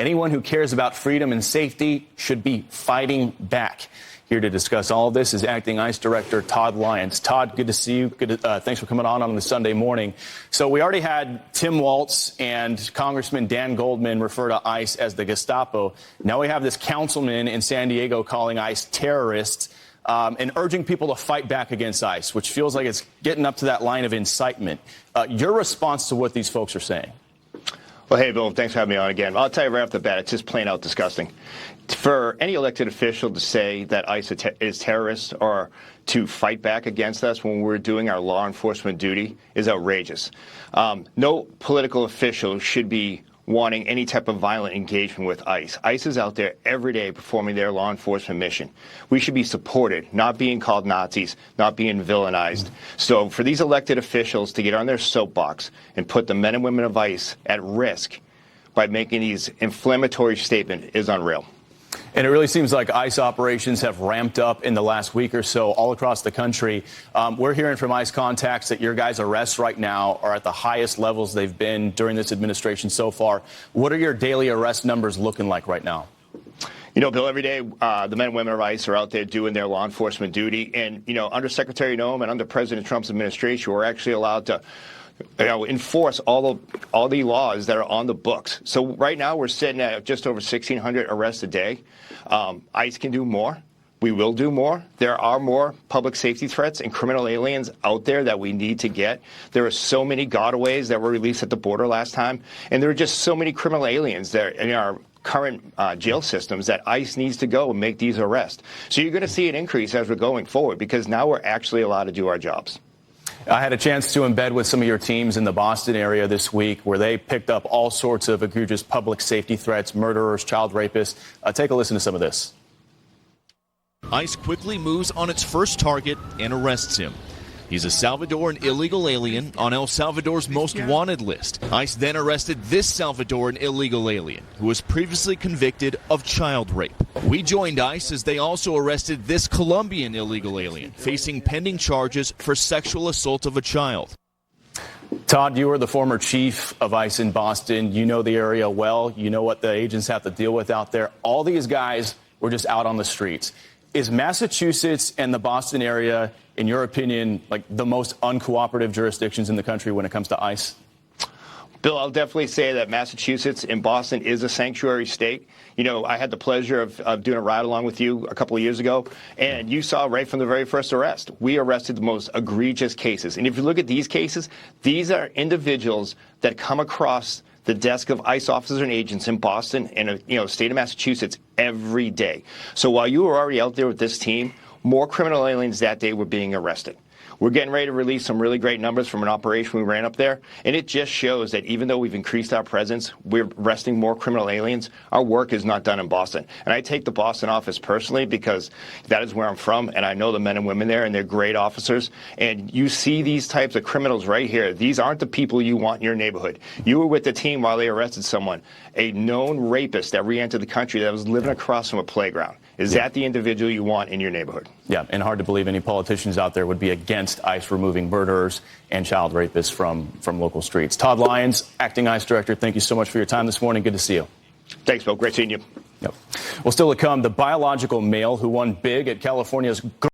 Anyone who cares about freedom and safety should be fighting back. Here to discuss all of this is Acting ICE Director Todd Lyons. Todd, good to see you. Thanks for coming on the Sunday morning. So we already had Tim Walz and Congressman Dan Goldman refer to ICE as the Gestapo. Now we have this councilman in San Diego calling ICE terrorists and urging people to fight back against ICE, which feels like it's getting up to that line of incitement. Your response to what these folks are saying? Well, hey, Bill, thanks for having me on again. I'll tell you right off the bat, it's just plain out disgusting. For any elected official to say that ICE is terrorists or to fight back against us when we're doing our law enforcement duty is outrageous. No political official should be wanting any type of violent engagement with ICE. ICE is out there every day performing their law enforcement mission. We should be supported, not being called Nazis, not being villainized. So for these elected officials to get on their soapbox and put the men and women of ICE at risk by making these inflammatory statements is unreal. And it really seems like ICE operations have ramped up in the last week or so all across the country. We're hearing from ICE contacts that your guys' arrests right now are at the highest levels they've been during this administration so far. What are your daily arrest numbers looking like right now? You know, Bill, every day the men and women of ICE are out there doing their law enforcement duty. And, you know, under Secretary Noem and under President Trump's administration, we're actually allowed to enforce all the laws that are on the books. So right now we're sitting at just over 1,600 arrests a day. ICE can do more. We will do more. There are more public safety threats and criminal aliens out there that we need to get. There are so many gotaways that were released at the border last time, and there are just so many criminal aliens that in our current jail systems that ICE needs to go and make these arrests. So you're going to see an increase as we're going forward because now we're actually allowed to do our jobs. I had a chance to embed with some of your teams in the Boston area this week where they picked up all sorts of egregious public safety threats, murderers, child rapists. Take a listen to some of this. ICE quickly moves on its first target and arrests him. He's a Salvadoran illegal alien on El Salvador's most wanted list. ICE then arrested this Salvadoran illegal alien who was previously convicted of child rape. We joined ICE as they also arrested this Colombian illegal alien facing pending charges for sexual assault of a child. Todd, you were the former chief of ICE in Boston. You know the area well. You know what the agents have to deal with out there. All these guys were just out on the streets. Is Massachusetts and the Boston area, in your opinion, like the most uncooperative jurisdictions in the country when it comes to ICE? Bill, I'll definitely say that Massachusetts and Boston is a sanctuary state. You know, I had the pleasure of doing a ride along with you a couple of years ago, and you saw right from the very first arrest, we arrested the most egregious cases. And if you look at these cases, these are individuals that come across the desk of ICE officers and agents in Boston and, state of Massachusetts every day. So while you were already out there with this team, more criminal aliens that day were being arrested. We're getting ready to release some really great numbers from an operation we ran up there, and it just shows that even though we've increased our presence, we're arresting more criminal aliens, our work is not done in Boston. And I take the Boston office personally because that is where I'm from, and I know the men and women there, and they're great officers. And you see these types of criminals right here. These aren't the people you want in your neighborhood. You were with the team while they arrested someone, a known rapist that re-entered the country that was living across from a playground. Is that the individual you want in your neighborhood? Yeah, and hard to believe any politicians out there would be against ICE removing murderers and child rapists from local streets. Todd Lyons, Acting ICE Director, thank you so much for your time this morning. Good to see you. Thanks, Bill. Great seeing you. Yep. Well, still to come, the biological male who won big at California's